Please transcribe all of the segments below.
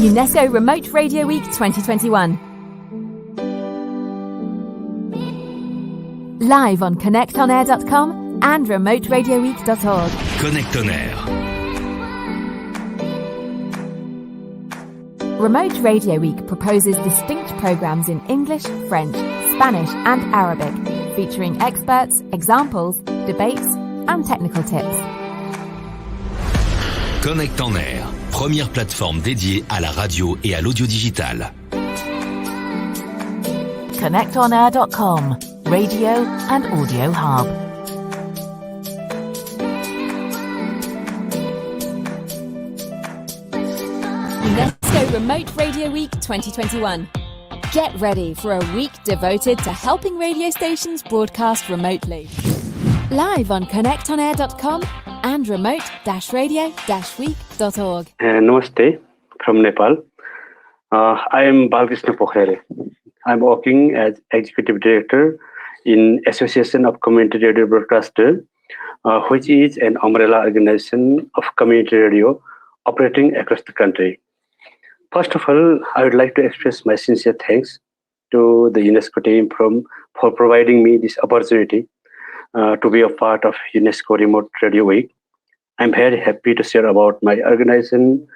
UNESCO Remote Radio Week 2021. Live on connectonair.com and remoteradioweek.org. Connect on Air. Remote Radio Week proposes distinct programs in English, French, Spanish and Arabic, featuring experts, examples, debates and technical tips. Connect on Air, première plateforme dédiée à la radio et à l'audio digital. Connectonair.com, radio and audio hub. UNESCO Remote Radio Week 2021. Get ready for a week devoted to helping radio stations broadcast remotely. Live on connectonair.com and remote-radio-week.org. Namaste from Nepal. I am Balkrishna Pokhrel. I am working as Executive Director in Association of Community Radio Broadcasters, which is an umbrella organization of community radio operating across the country. First of all, I would like to express my sincere thanks to the UNESCO team for providing me this opportunity to be a part of UNESCO Remote Radio Week. I'm very happy to share about my organization,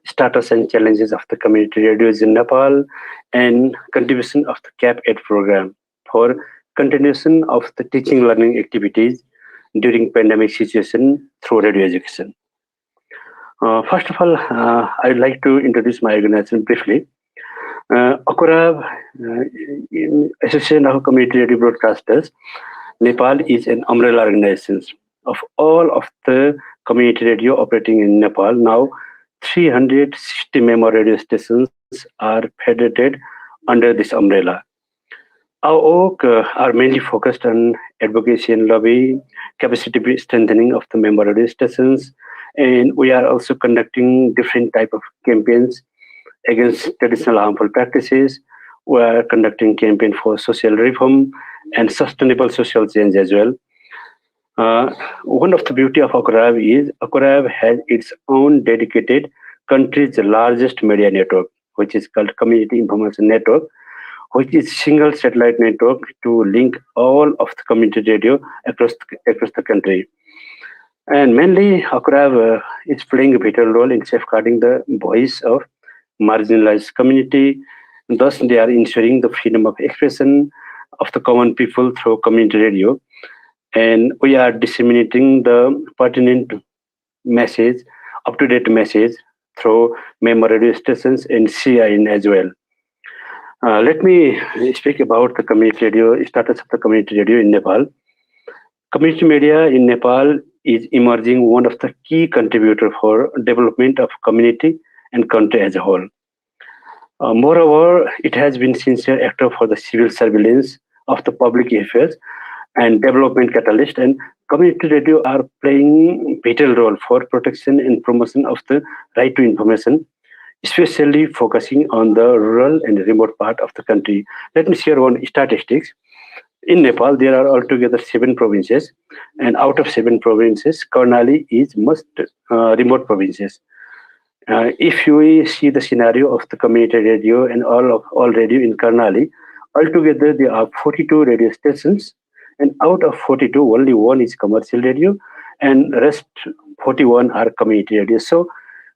status and challenges of the community radios in Nepal, and contribution of the CAP Aid program for continuation of the teaching learning activities during pandemic situation through radio education. First of all, I would like to introduce my organization briefly. ACORAB, Association of Community Radio Broadcasters, Nepal is an umbrella organization of all of the community radio operating in Nepal. Now, 360 member radio stations are federated under this umbrella. Our work are mainly focused on advocacy and lobby, capacity strengthening of the member radio stations, and we are also conducting different type of campaigns against traditional harmful practices. We are conducting campaign for social reform and sustainable social change as well. One of the beauty of ACORAB is ACORAB has its own dedicated country's largest media network, which is called Community Information Network, which is single satellite network to link all of the community radio across the country. And mainly, ACORAB is playing a vital role in safeguarding the voice of marginalized community. Thus, they are ensuring the freedom of expression of the common people through community radio. And we are disseminating the pertinent message, up-to-date message through member radio stations and CIN as well. Let me speak about the community radio, status of the community radio in Nepal. Community media in Nepal is emerging one of the key contributors for development of community and country as a whole. Moreover, it has been sincere actor for the civil surveillance of the public affairs and development catalyst, and community radio are playing vital role for protection and promotion of the right to information, especially focusing on the rural and remote part of the country. Let me share one statistics. In Nepal, there are altogether 7 provinces, and out of 7 provinces, Karnali is most remote provinces. If you see the scenario of the community radio and all radio in Karnali, altogether there are 42 radio stations, and out of 42, only 1 is commercial radio, and rest 41 are community radio. So,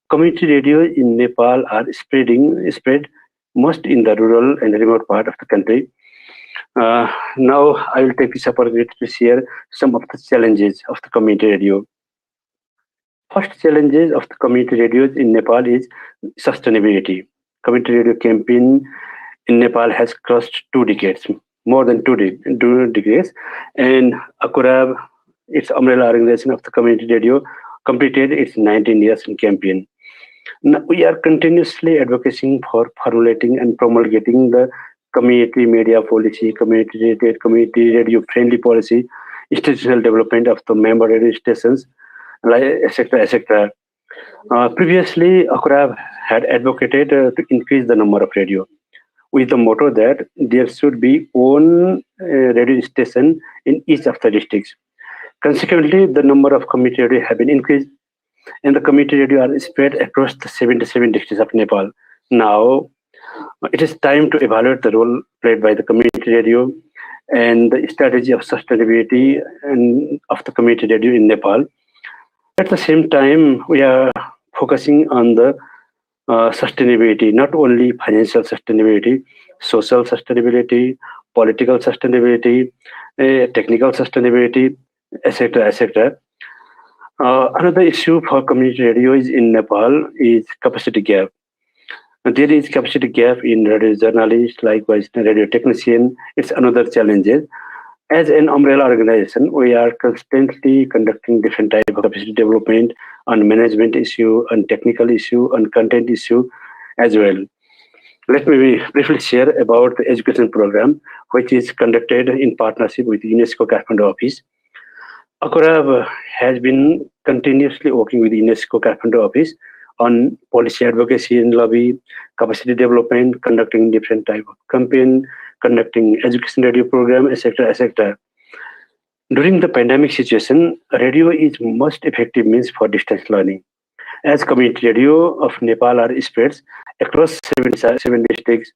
community radio in Nepal are spread most in the rural and remote part of the country. Now, I will take this opportunity to share some of the challenges of the community radio. First challenges of the community radios in Nepal is sustainability. Community radio campaign in Nepal has crossed 2 decades, more than 2 decades, and ACORAB, its umbrella organization of the community radio, completed its 19 years in campaign. Now, we are continuously advocating for formulating and promulgating the community media policy, community radio friendly policy, institutional development of the member radio stations, etc., etc. Previously, ACORAB had advocated to increase the number of radio, with the motto that there should be one radio station in each of the districts. Consequently, the number of community radio have been increased, and the community radio are spread across the 77 districts of Nepal. Now, it is time to evaluate the role played by the community radio and the strategy of sustainability and of the community radio in Nepal. At the same time, we are focusing on the sustainability, not only financial sustainability, social sustainability, political sustainability, technical sustainability, etc., etc. Another issue for community radio is in Nepal is capacity gap. There is capacity gap in radio journalists, likewise radio technician. It's another challenge. As an umbrella organization, we are constantly conducting different type of capacity development on management issue, on technical issue, on content issue as well. Let me briefly share about the education program, which is conducted in partnership with UNESCO Kathmandu office. ACORAB has been continuously working with UNESCO Kathmandu office on policy advocacy and lobby, capacity development, conducting different type of campaign, conducting education radio program, etc., etc. During the pandemic situation, radio is most effective means for distance learning. As community radio of Nepal are spread across 77 districts.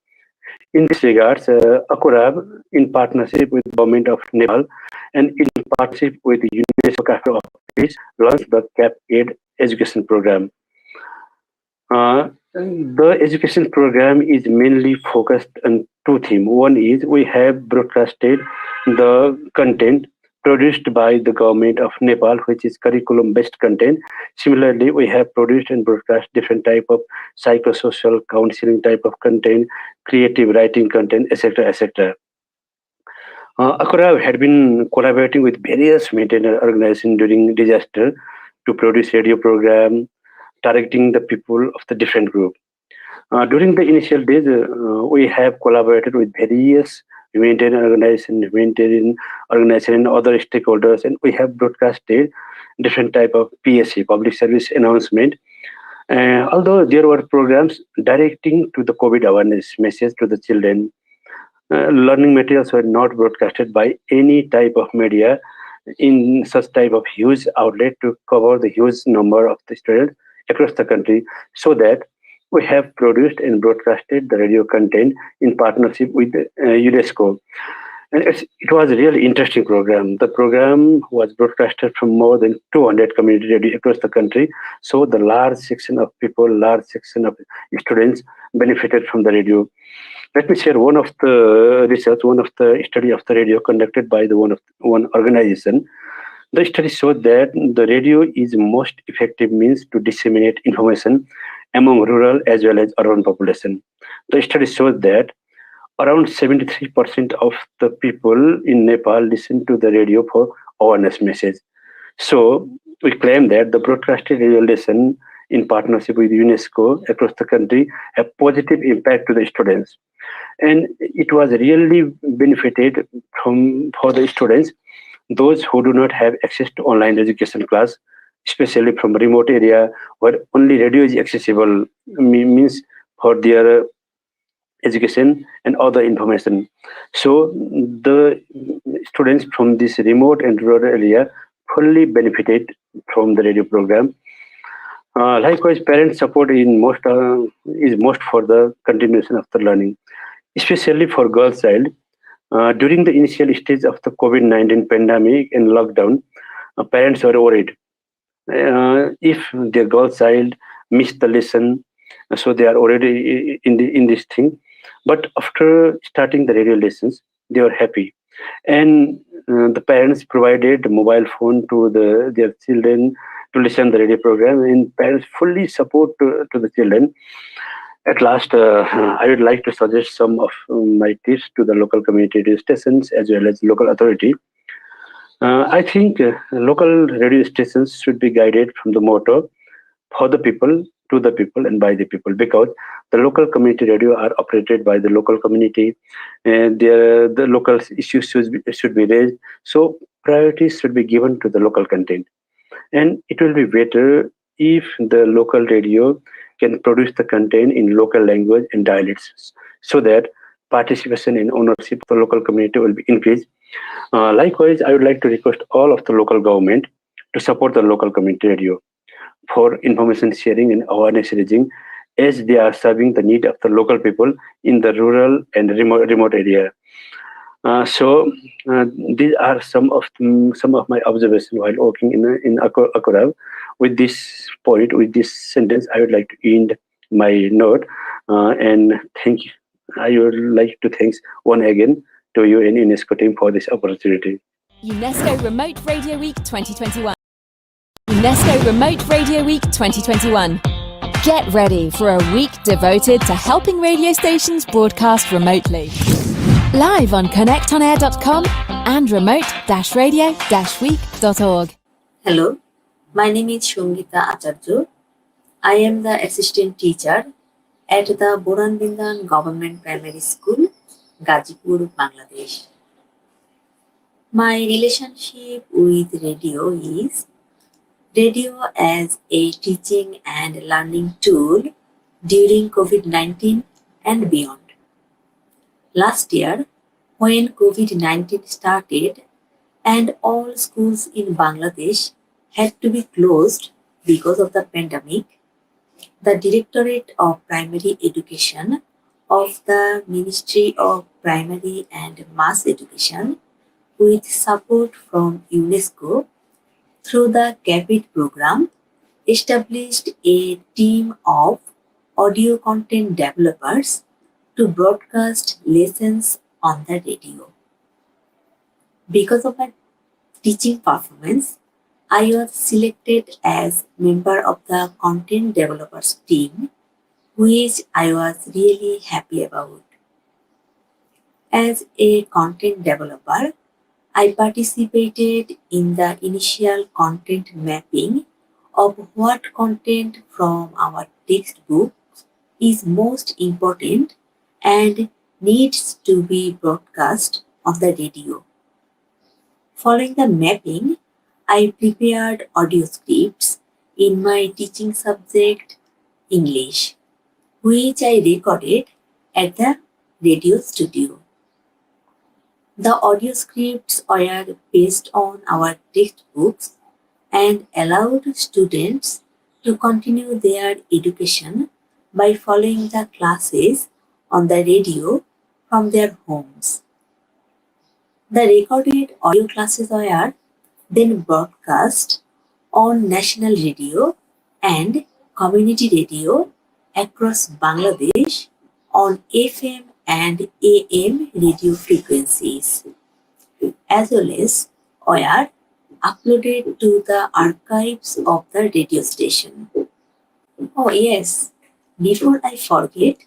In this regards, ACORAB, in partnership with the government of Nepal and in partnership with the UNESCO Kathmandu office, launched the CAP Aid education program. The education program is mainly focused on two themes. One is we have broadcasted the content produced by the government of Nepal, which is curriculum-based content. Similarly, we have produced and broadcast different type of psychosocial counseling type of content, creative writing content, etc., etc. ACORAB had been collaborating with various maintenance organizations during disaster to produce radio program targeting the people of the different group. During the initial days, we have collaborated with various humanitarian organization, and other stakeholders, and we have broadcasted different type of PSA, public service announcement. Although there were programs directing to the COVID awareness message to the children, learning materials were not broadcasted by any type of media in such type of huge outlet to cover the huge number of the students across the country, so that we have produced and broadcasted the radio content in partnership with UNESCO. And it was a really interesting program. The program was broadcasted from more than 200 community radio across the country. So the large section of people, large section of students benefited from the radio. Let me share one of the research, one of the study of the radio conducted by the one organization. The study showed that the radio is most effective means to disseminate information among rural as well as urban population. The study shows that around 73% of the people in Nepal listen to the radio for awareness message. So we claim that the broadcasted radio lesson in partnership with UNESCO across the country have positive impact to the students. And it was really benefited for the students, those who do not have access to online education class, especially from remote area where only radio is accessible, means for their education and other information. So the students from this remote and rural area fully benefited from the radio program. Likewise, parent support is most for the continuation of the learning, especially for girls' child. During the initial stage of the COVID-19 pandemic and lockdown, parents were worried if their girl child missed the lesson, so they are already in this thing. But after starting the radio lessons, they were happy, and the parents provided mobile phone to their children to listen the radio program, and parents fully support to the children. At last, I would like to suggest some of my tips to the local community radio stations as well as local authority. I think local radio stations should be guided from the motto for the people, to the people, and by the people, because the local community radio are operated by the local community, and the local issues should be raised. So priorities should be given to the local content, and it will be better if the local radio can produce the content in local language and dialects, so that participation and ownership of the local community will be increased. Likewise, I would like to request all of the local government to support the local community radio for information sharing and awareness raising as they are serving the need of the local people in the rural and remote area. So these are some of my observations while working in ACORAB. With this point, with this sentence, I would like to end my note and thank you. I would like to thank once again to you and UNESCO team for this opportunity. UNESCO Remote Radio Week 2021. UNESCO Remote Radio Week 2021. Get ready for a week devoted to helping radio stations broadcast remotely. Live on connectonair.com and remote-radio-week.org. Hello, my name is Sangita Acharjee. I am the assistant teacher at the Boranbindan Government Primary School, Gazipur, Bangladesh. My relationship with radio is radio as a teaching and learning tool during COVID-19 and beyond. Last year, when COVID-19 started and all schools in Bangladesh had to be closed because of the pandemic, the Directorate of Primary Education of the Ministry of Primary and Mass Education, with support from UNESCO through the CAPIT program, established a team of audio content developers to broadcast lessons on the radio. Because of my teaching performance, I was selected as member of the content developers team, which I was really happy about. As a content developer, I participated in the initial content mapping of what content from our textbook is most important and needs to be broadcast on the radio. Following the mapping, I prepared audio scripts in my teaching subject English, which I recorded at the radio studio. The audio scripts were based on our textbooks and allowed students to continue their education by following the classes on the radio from their homes. The recorded audio classes were then broadcast on national radio and community radio across Bangladesh on FM and AM radio frequencies, as well as were uploaded to the archives of the radio station. Oh yes, before I forget,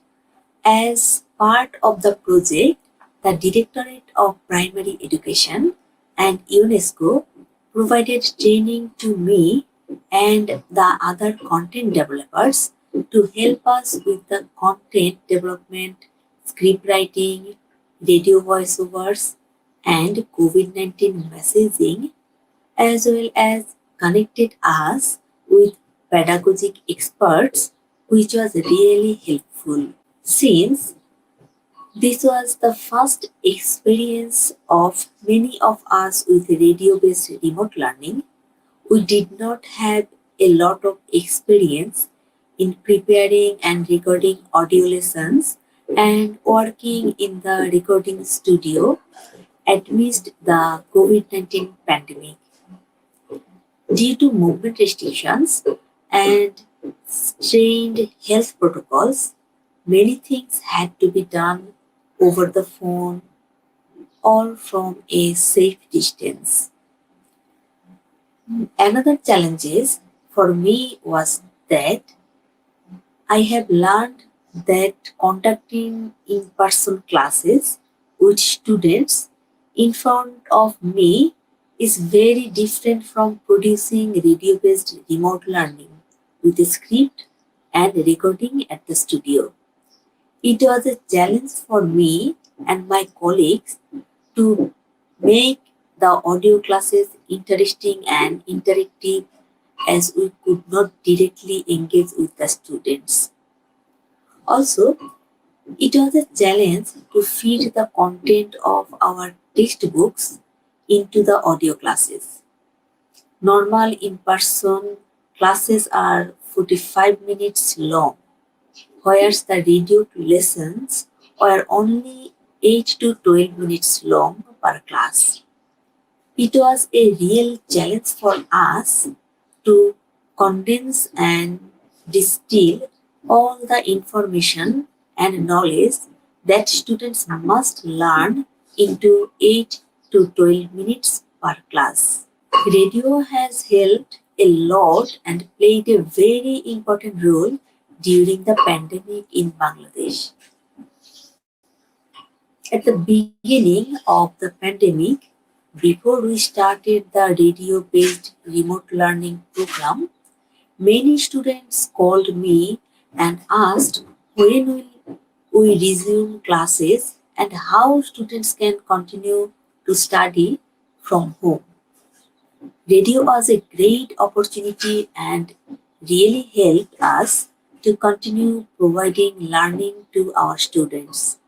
as part of the project, the Directorate of Primary Education and UNESCO provided training to me and the other content developers to help us with the content development, script writing, radio voiceovers, and COVID-19 messaging, as well as connected us with pedagogic experts, which was really helpful. Since this was the first experience of many of us with radio-based remote learning, we did not have a lot of experience in preparing and recording audio lessons and working in the recording studio amidst the COVID-19 pandemic. Due to movement restrictions and strained health protocols, many things had to be done over the phone or from a safe distance. Another challenge for me was that I have learned that conducting in-person classes with students in front of me is very different from producing radio-based remote learning with a script and recording at the studio. It was a challenge for me and my colleagues to make the audio classes interesting and interactive, as we could not directly engage with the students. Also, it was a challenge to feed the content of our textbooks into the audio classes. Normal in-person classes are 45 minutes long, whereas the radio lessons were only 8 to 12 minutes long per class. It was a real challenge for us to condense and distill all the information and knowledge that students must learn into 8 to 12 minutes per class. Radio has helped a lot and played a very important role during the pandemic in Bangladesh. At the beginning of the pandemic, before we started the radio based remote learning program, many students called me and asked when will we resume classes and how students can continue to study from home. Radio was a great opportunity and really helped us to continue providing learning to our students.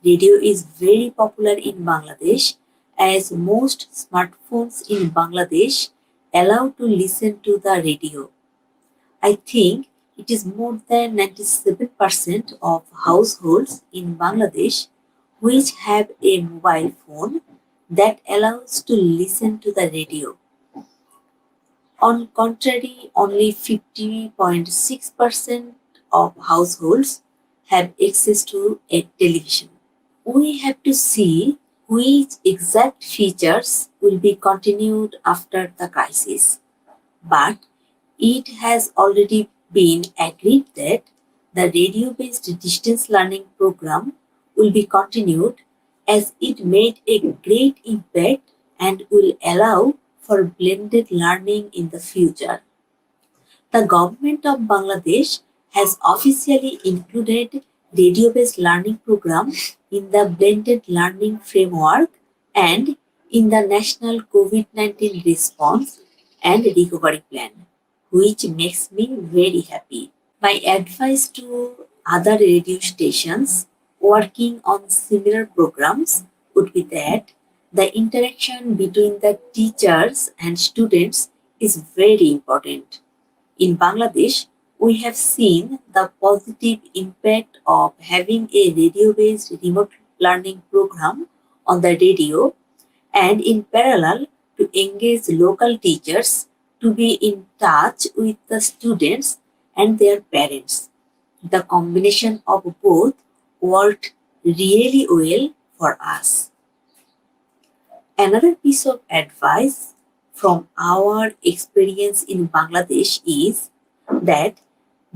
Radio is very popular in Bangladesh as most smartphones in Bangladesh allow to listen to the radio. I think it is more than 97% of households in Bangladesh which have a mobile phone that allows to listen to the radio. On contrary, only 50.6% of households have access to a television. We have to see which exact features will be continued after the crisis. But it has already been agreed that the radio-based distance learning program will be continued as it made a great impact and will allow for blended learning in the future. The government of Bangladesh has officially included radio-based learning program in the blended learning framework and in the national COVID-19 response and recovery plan, which makes me very happy. My advice to other radio stations working on similar programs would be that the interaction between the teachers and students is very important. In Bangladesh, we have seen the positive impact of having a radio-based remote learning program on the radio and in parallel to engage local teachers to be in touch with the students and their parents. The combination of both worked really well for us. Another piece of advice from our experience in Bangladesh is that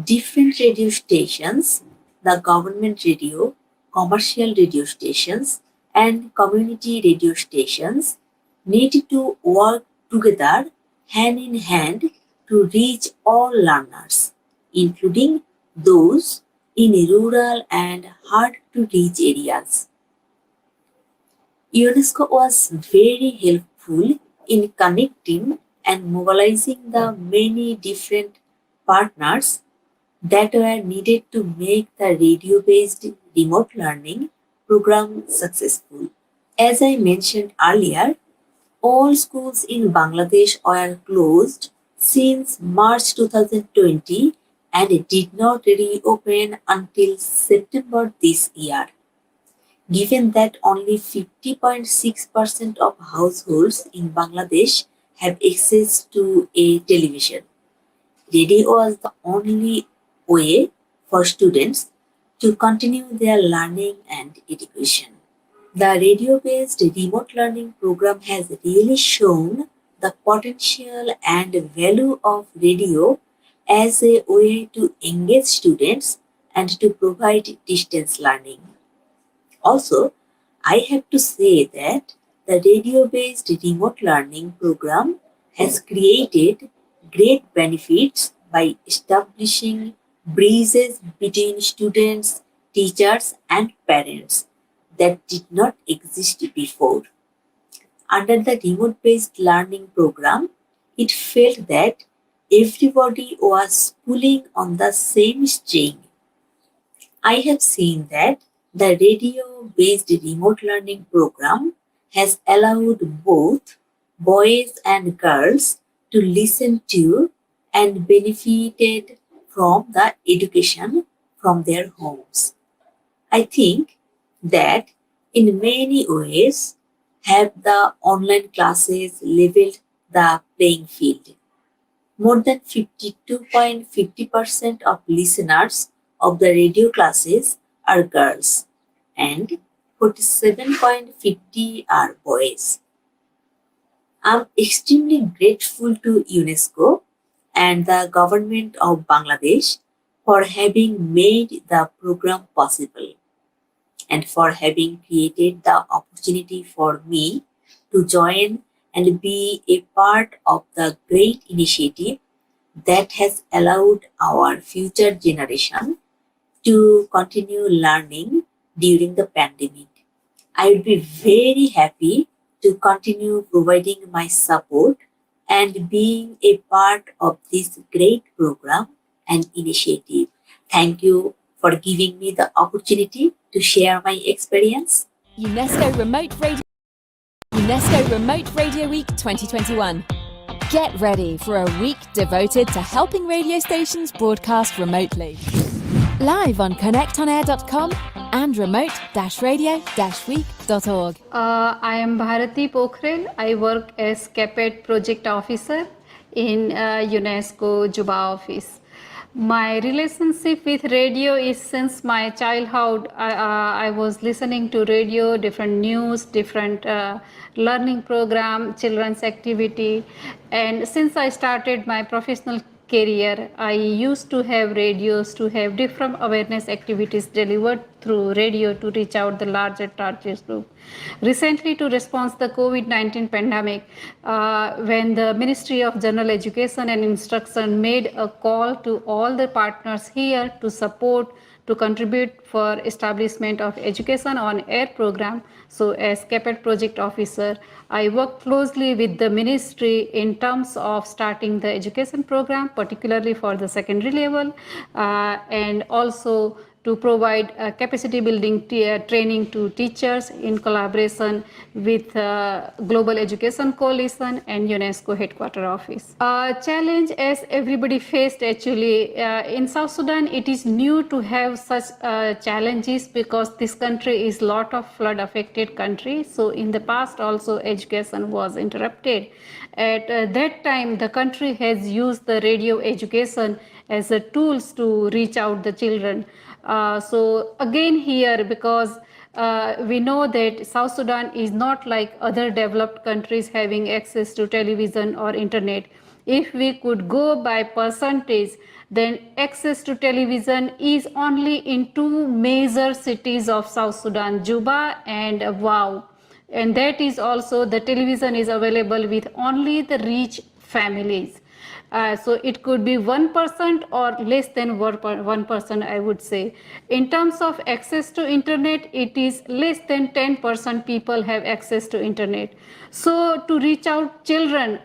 different radio stations, the government radio, commercial radio stations, and community radio stations need to work together hand in hand to reach all learners, including those in rural and hard to reach areas. UNESCO was very helpful in connecting and mobilizing the many different partners that were needed to make the radio-based remote learning program successful. As I mentioned earlier, all schools in Bangladesh were closed since March 2020 and did not reopen until September this year. Given that only 50.6% of households in Bangladesh have access to a television, radio was the only way for students to continue their learning and education. The radio-based remote learning program has really shown the potential and value of radio as a way to engage students and to provide distance learning. Also, I have to say that the radio-based remote learning program has created great benefits by establishing bridges between students, teachers, and parents that did not exist before. Under the remote-based learning program, it felt that everybody was pulling on the same string. I have seen that the radio-based remote learning program has allowed both boys and girls to listen to and benefited from the education from their homes. I think that in many ways have the online classes leveled the playing field. More than 52.50% of listeners of the radio classes are girls and 47.50 are boys. I'm extremely grateful to UNESCO and the government of Bangladesh for having made the program possible and for having created the opportunity for me to join and be a part of the great initiative that has allowed our future generation to continue learning during the pandemic. I would be very happy to continue providing my support and being a part of this great program and initiative. Thank you for giving me the opportunity to share my experience. UNESCO Remote Radio Week 2021. Get ready for a week devoted to helping radio stations broadcast remotely. Live on connectonair.com and remote-radio-week.org. I am Bharati Pokhrel. I work as CAPET project officer in UNESCO Juba office. My relationship with radio is since my childhood. I was listening to radio, different news, different learning program, children's activity. And since I started my professional career, I used to have radios to have different awareness activities delivered through radio to reach out the larger target group. Recently, to respond to the COVID-19 pandemic, when the Ministry of General Education and Instruction made a call to all the partners here to support, to contribute for establishment of education on air program. So as CAPET project officer, I work closely with the ministry in terms of starting the education program, particularly for the secondary level, and also to provide capacity building training to teachers in collaboration with Global Education Coalition and UNESCO headquarter office. Challenge as everybody faced actually in South Sudan, it is new to have such challenges because this country is lot of flood affected country. So in the past also education was interrupted. At that time the country has used the radio education as a tools to reach out the children. So again here, because we know that South Sudan is not like other developed countries having access to television or internet. If we could go by percentage, then access to television is only in two major cities of South Sudan, Juba and Wau. And that is also the television is available with only the rich families. So it could be 1% or less than 1%, I would say. In terms of access to internet, it is less than 10% people have access to internet. So to reach out children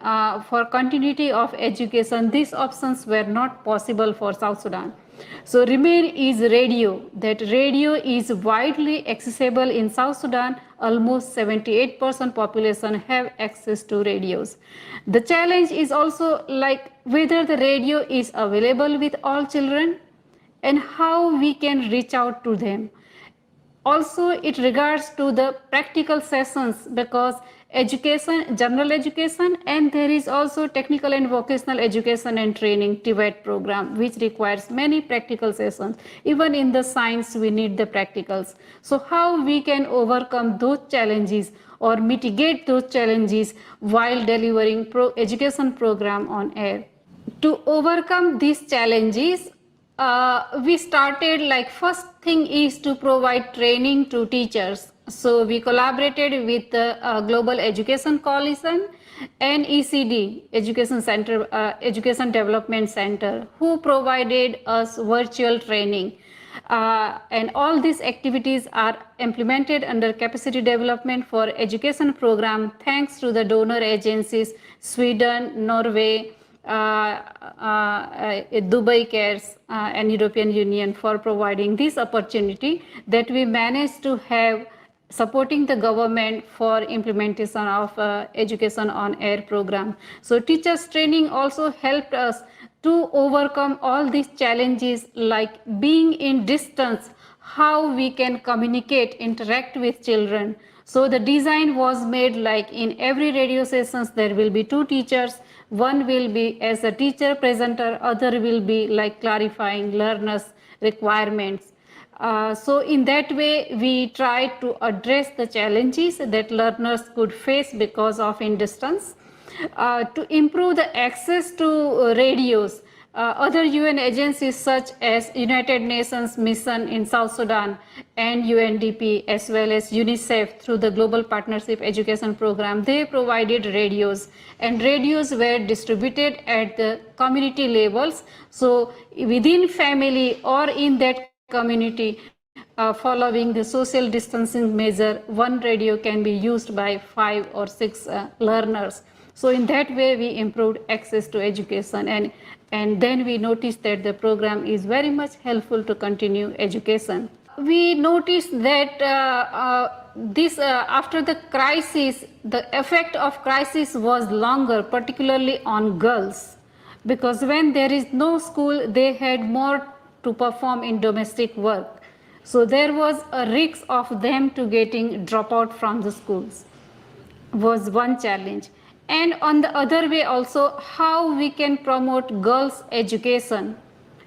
for continuity of education, these options were not possible for South Sudan. So remain is radio. That radio is widely accessible in South Sudan. Almost 78% population have access to radios. The challenge is also like whether the radio is available with all children and how we can reach out to them. Also, it regards to the practical sessions because education, general education, and there is also technical and vocational education and training TVET program, which requires many practical sessions. Even in the science, we need the practicals. So how we can overcome those challenges or mitigate those challenges while delivering education program on air. To overcome these challenges, we started like first thing is to provide training to teachers. So we collaborated with the Global Education Coalition and ECD, Education Development Center, who provided us virtual training. And all these activities are implemented under capacity development for education program thanks to the donor agencies, Sweden, Norway, Dubai Cares and European Union for providing this opportunity that we managed to have supporting the government for implementation of education on air program. So teachers training also helped us to overcome all these challenges like being in distance, how we can communicate, interact with children. So the design was made like in every radio sessions there will be 2 teachers, one will be as a teacher presenter, other will be like clarifying learners requirements. So in that way we try to address the challenges that learners could face because of in distance. To improve the access to radios, other UN agencies such as United Nations Mission in South Sudan and UNDP as well as UNICEF through the Global Partnership Education Program, they provided radios, and radios were distributed at the community levels. So within family or in that community, following the social distancing measure, one radio can be used by 5 or 6 learners. So in that way we improved access to education, and then we noticed that the program is very much helpful to continue education. We noticed that after the crisis, the effect of crisis was longer, particularly on girls, because when there is no school, they had more to perform in domestic work. So there was a risk of them to getting drop out from the schools was one challenge. And on the other way also, how we can promote girls' education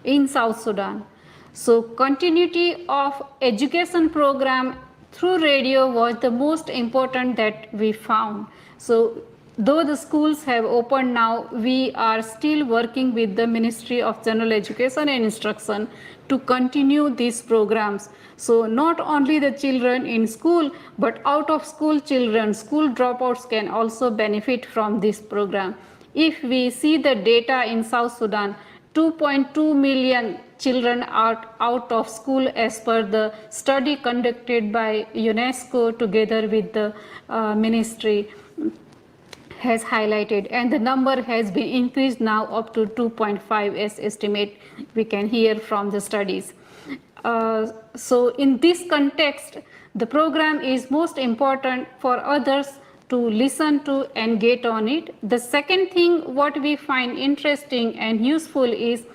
in South Sudan. So continuity of education program through radio was the most important that we found. So though the schools have opened now, we are still working with the Ministry of General Education and Instruction to continue these programs. So not only the children in school, but out of school children, school dropouts can also benefit from this program. If we see the data in South Sudan, 2.2 million children are out of school as per the study conducted by UNESCO together with the ministry has highlighted, and the number has been increased now up to 2.5 as estimate we can hear from the studies. So in this context, the program is most important for others to listen to and get on it. The second thing what we find interesting and useful is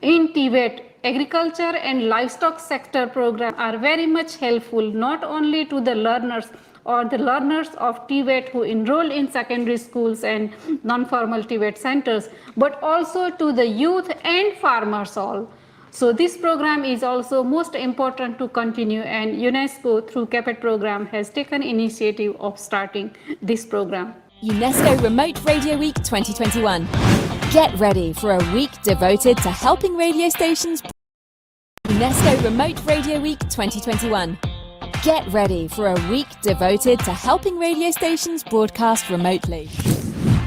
in Tibet, agriculture and livestock sector program are very much helpful not only to the learners or the learners of Tibet who enroll in secondary schools and non-formal Tibet centers, but also to the youth and farmers all. So this program is also most important to continue, and UNESCO through CAPET program has taken initiative of starting this program. UNESCO Remote Radio Week 2021. Get ready for a week devoted to helping radio stations. UNESCO Remote Radio Week 2021. Get ready for a week devoted to helping radio stations broadcast remotely.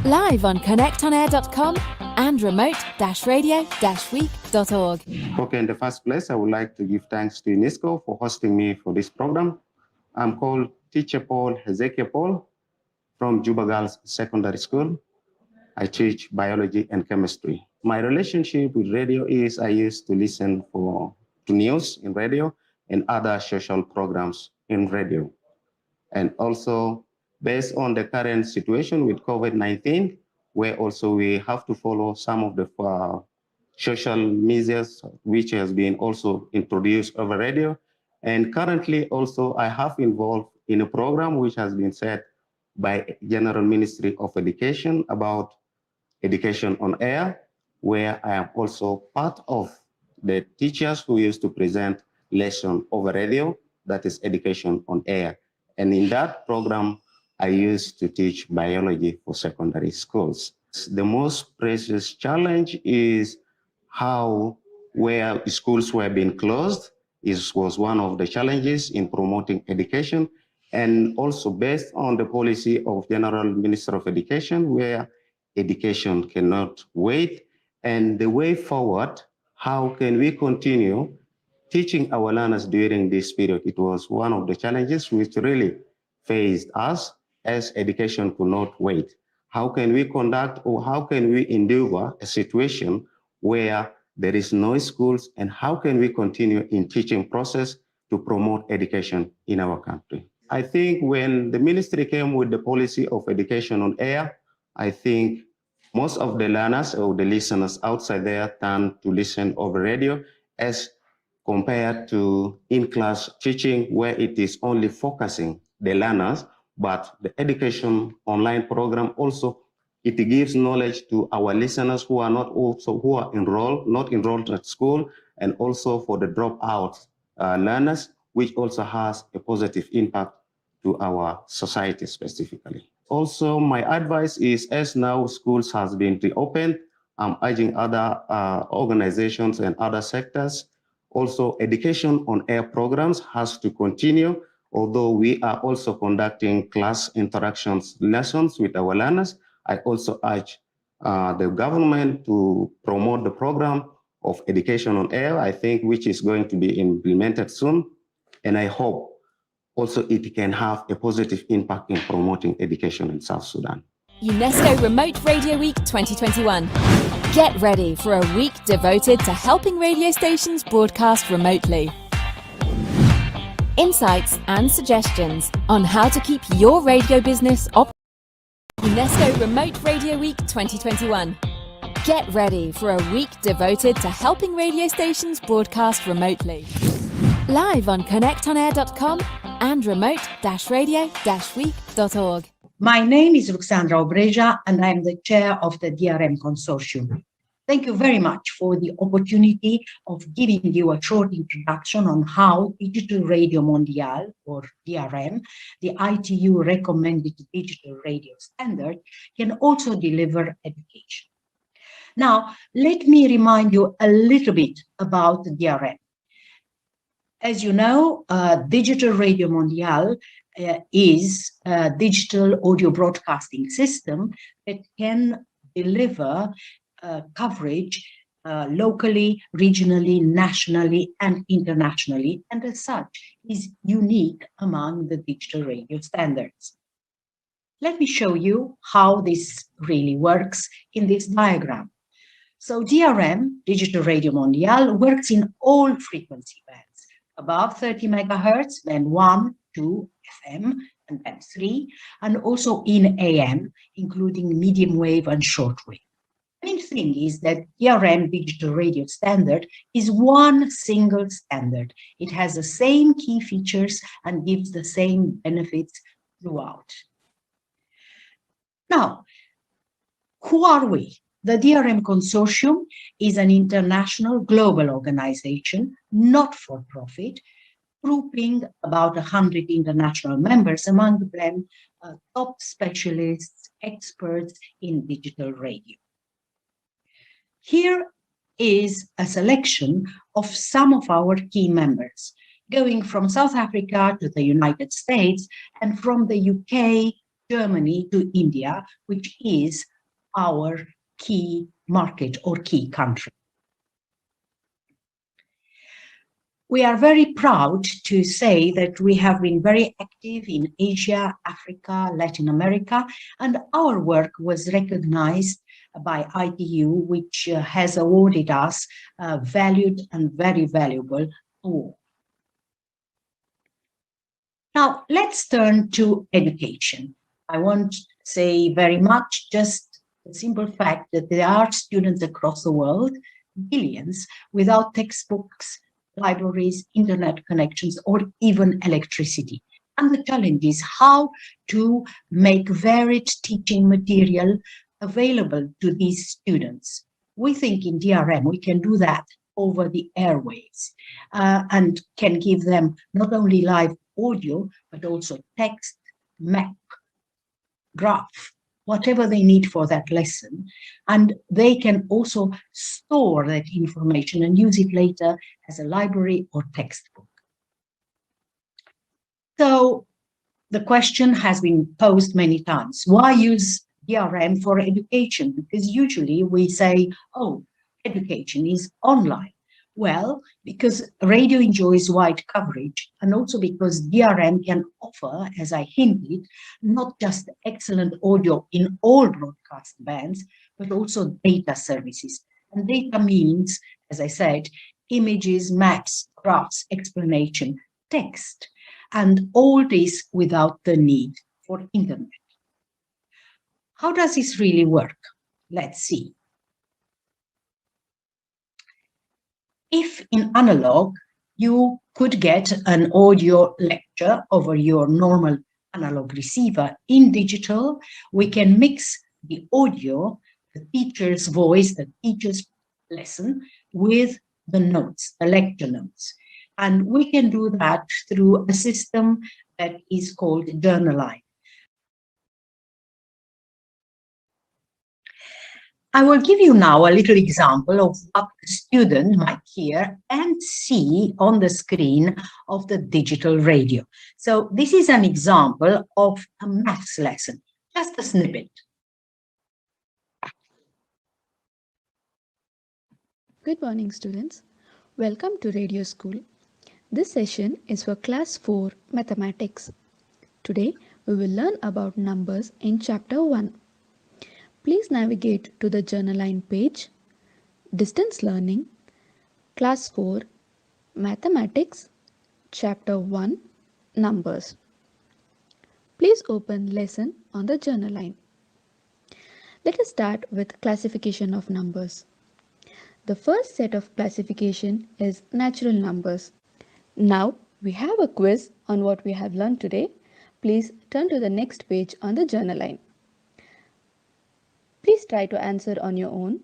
Live on connectonair.com and remote-radio-week.org. Okay, in the first place, I would like to give thanks to UNESCO for hosting me for this program. I'm called Teacher Hezekiah from Juba Girls Secondary School. I teach biology and chemistry. My relationship with radio is I used to listen to news in radio and other social programs in radio. And also, based on the current situation with COVID-19, where also we have to follow some of the social measures which has been also introduced over radio. And currently also I have involved in a program which has been set by General Ministry of Education about education on air, where I am also part of the teachers who used to present lesson over radio, that is education on air. And in that program, I used to teach biology for secondary schools. The most precious challenge is how where schools were being closed was one of the challenges in promoting education, and also based on the policy of General Minister of Education, where education cannot wait. And the way forward, how can we continue teaching our learners during this period? It was one of the challenges which really faced us, as education could not wait. How can we conduct, or how can we endure a situation where there is no schools, and how can we continue in teaching process to promote education in our country? I think when the ministry came with the policy of education on air, I think Most of the learners or the listeners outside there tend to listen over radio as compared to in-class teaching where it is only focusing the learners, but the education online program also, it gives knowledge to our listeners who are not not enrolled at school, and also for the dropout learners, which also has a positive impact to our society specifically. Also, my advice is, as now schools has been reopened, I'm urging other organizations and other sectors. Also, education on air programs has to continue, although we are also conducting class interactions lessons with our learners. I also urge the government to promote the program of education on air, I think, which is going to be implemented soon. And I hope also it can have a positive impact in promoting education in South Sudan. UNESCO Remote Radio Week 2021. Get ready for a week devoted to helping radio stations broadcast remotely. Insights and suggestions on how to keep your radio business UNESCO Remote Radio Week 2021. Get ready for a week devoted to helping radio stations broadcast remotely. Live on connectonair.com and remote-radio-week.org. My name is Ruxandra Obreja, and I'm the chair of the D.R.M consortium. Thank you very much for the opportunity of giving you a short introduction on how Digital Radio Mondiale, or D.R.M, the ITU recommended digital radio standard, can also deliver education. Now, let me remind you a little bit about the D.R.M. As you know, Digital Radio Mondiale is a digital audio broadcasting system that can deliver coverage locally, regionally, nationally, and internationally, and as such is unique among the digital radio standards. Let me show you how this really works in this diagram. So D.R.M, Digital Radio Mondiale, works in all frequency bands. Above 30 megahertz, then 1, 2 FM, and then 3, and also in AM, including medium wave and shortwave. The main thing is that D.R.M digital radio standard is one single standard. It has the same key features and gives the same benefits throughout. Now, who are we? The D.R.M consortium is an international global organization, not for profit, grouping about 100 international members, among them top specialists, experts in digital radio. Here is a selection of some of our key members, going from South Africa to the United States and from the UK, Germany to India, which is our key market or key country. We are very proud to say that we have been very active in Asia, Africa, Latin America, and our work was recognized by ITU, which has awarded us a valued and very valuable award. Now, let's turn to education. I won't say very much, just the simple fact that there are students across the world, billions, without textbooks, libraries, internet connections, or even electricity. And the challenge is how to make varied teaching material available to these students. We think in D.R.M we can do that over the airwaves and can give them not only live audio, but also text, map, graph, whatever they need for that lesson, and they can also store that information and use it later as a library or textbook. So the question has been posed many times, why use D.R.M for education? Because usually we say, oh, education is online. Well, because radio enjoys wide coverage, and also because D.R.M can offer, as I hinted, not just excellent audio in all broadcast bands, but also data services. And data means, as I said, images, maps, graphs, explanation, text, and all this without the need for internet. How does this really work? let's see. If in analog, you could get an audio lecture over your normal analog receiver, in digital, we can mix the audio, the teacher's voice, the teacher's lesson with the notes, the lecture notes. And we can do that through a system that is called Journaline. I will give you now a little example of what the student might hear and see on the screen of the digital radio. So this is an example of a maths lesson, just a snippet. Good morning, students. Welcome to Radio School. This session is for Class 4 Mathematics. Today, we will learn about numbers in Chapter 1. Please navigate to the Journaline page, Distance Learning, Class 4, Mathematics, Chapter 1, Numbers. Please open Lesson on the Journaline. Let us start with classification of numbers. The first set of classification is natural numbers. Now, we have a quiz on what we have learned today. Please turn to the next page on the Journaline. Please try to answer on your own.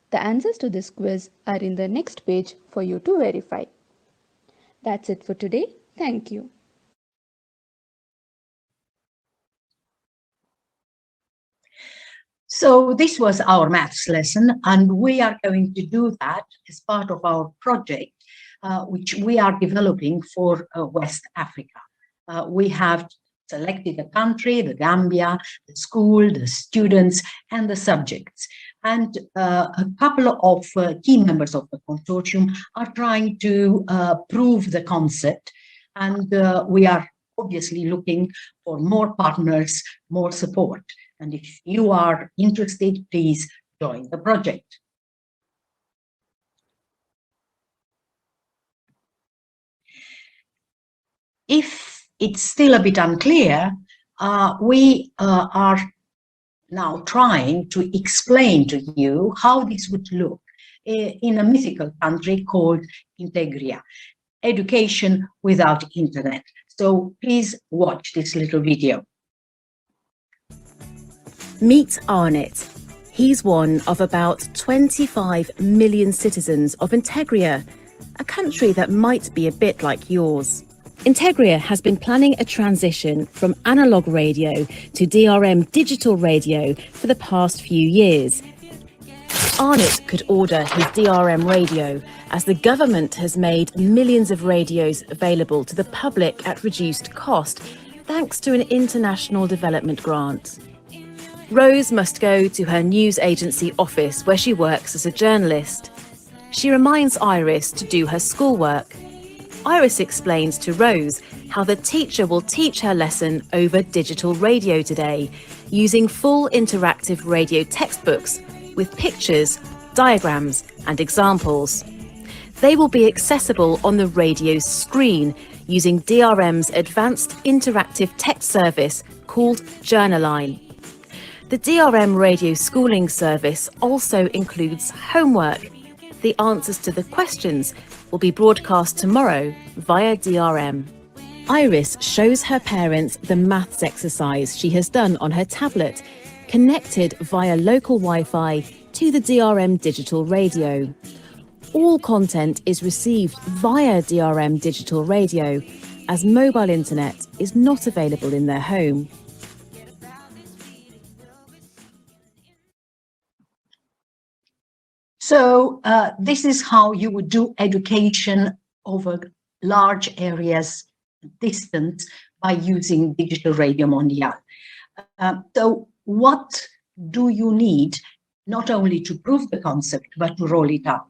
The answers to this quiz are in the next page for you to verify. That's it for today. Thank you. So this was our maths lesson, and we are going to do that as part of our project, which we are developing for West Africa. We have selected a country, the Gambia, the school, the students, and the subjects. And a couple of key members of the consortium are trying to prove the concept. And we are obviously looking for more partners, more support. And if you are interested, please join the project. If it's still a bit unclear, we are now trying to explain to you how this would look in a mythical country called Integria, education without internet. So please watch this little video. Meet Arnett. He's one of about 25 million citizens of Integria, a country that might be a bit like yours. Integria has been planning a transition from analogue radio to D.R.M digital radio for the past few years. Arnett could order his D.R.M radio as the government has made millions of radios available to the public at reduced cost, thanks to an international development grant. Rose must go to her news agency office where she works as a journalist. She reminds Iris to do her schoolwork. Iris explains to Rose how the teacher will teach her lesson over digital radio today, using full interactive radio textbooks with pictures, diagrams, and examples. They will be accessible on the radio's screen using D.R.M's advanced interactive text service called Journaline. The D.R.M radio schooling service also includes homework. The answers to the questions will be broadcast tomorrow via D.R.M. Iris shows her parents the maths exercise she has done on her tablet, connected via local Wi-Fi to the D.R.M digital radio. All content is received via D.R.M digital radio, as mobile internet is not available in their home. So this is how you would do education over large areas distance by using digital radio Mondiale. So what do you need not only to prove the concept, but to roll it out?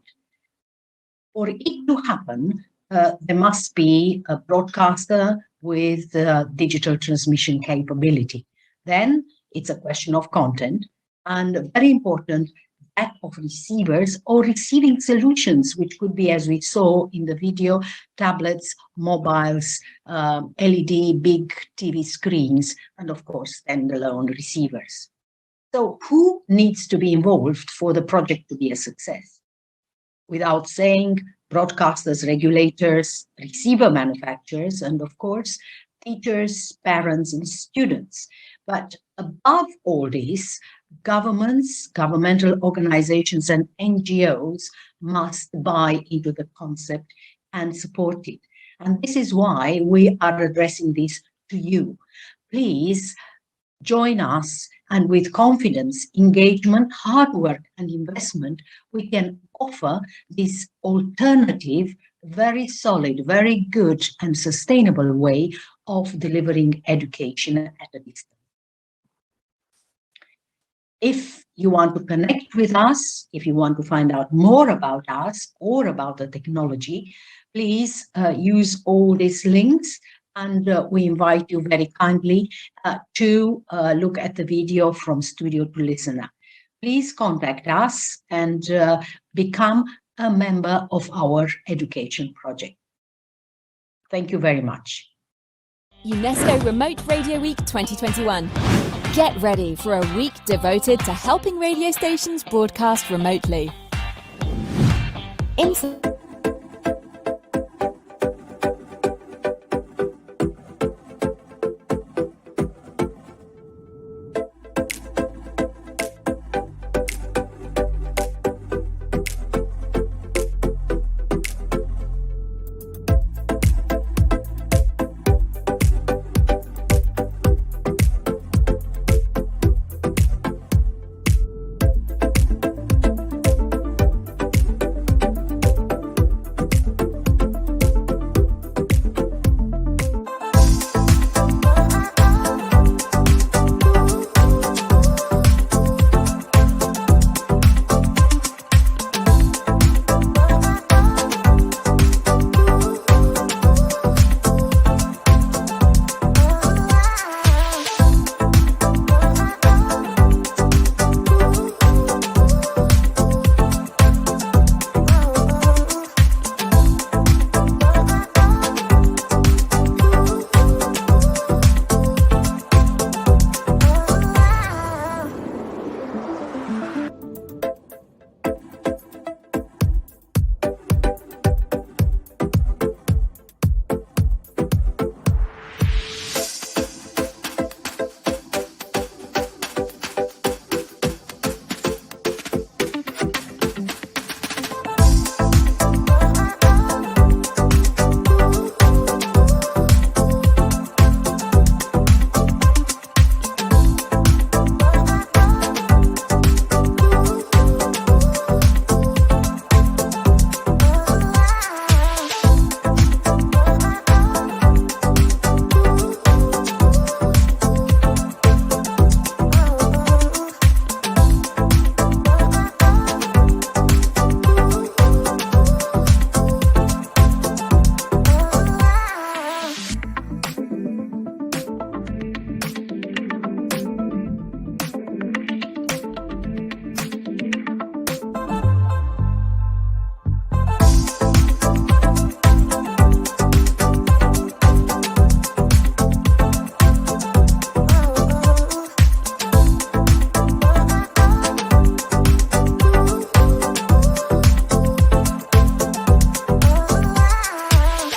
For it to happen, there must be a broadcaster with digital transmission capability. Then it's a question of content, and very important, that of receivers or receiving solutions, which could be, as we saw in the video, tablets, mobiles, LED, big TV screens, and of course, standalone receivers. So who needs to be involved for the project to be a success? Without saying, broadcasters, regulators, receiver manufacturers, and of course, teachers, parents, and students. But above all this, governments, governmental organizations, and NGOs must buy into the concept and support it. And this is why we are addressing this to you. Please join us, and with confidence, engagement, hard work, and investment, we can offer this alternative, very solid, very good, and sustainable way of delivering education at a distance. If you want to connect with us, if you want to find out more about us or about the technology, please use all these links. And we invite you very kindly to look at the video from studio to listener. Please contact us and become a member of our education project. Thank you very much. UNESCO Remote Radio Week 2021. Get ready for a week devoted to helping radio stations broadcast remotely.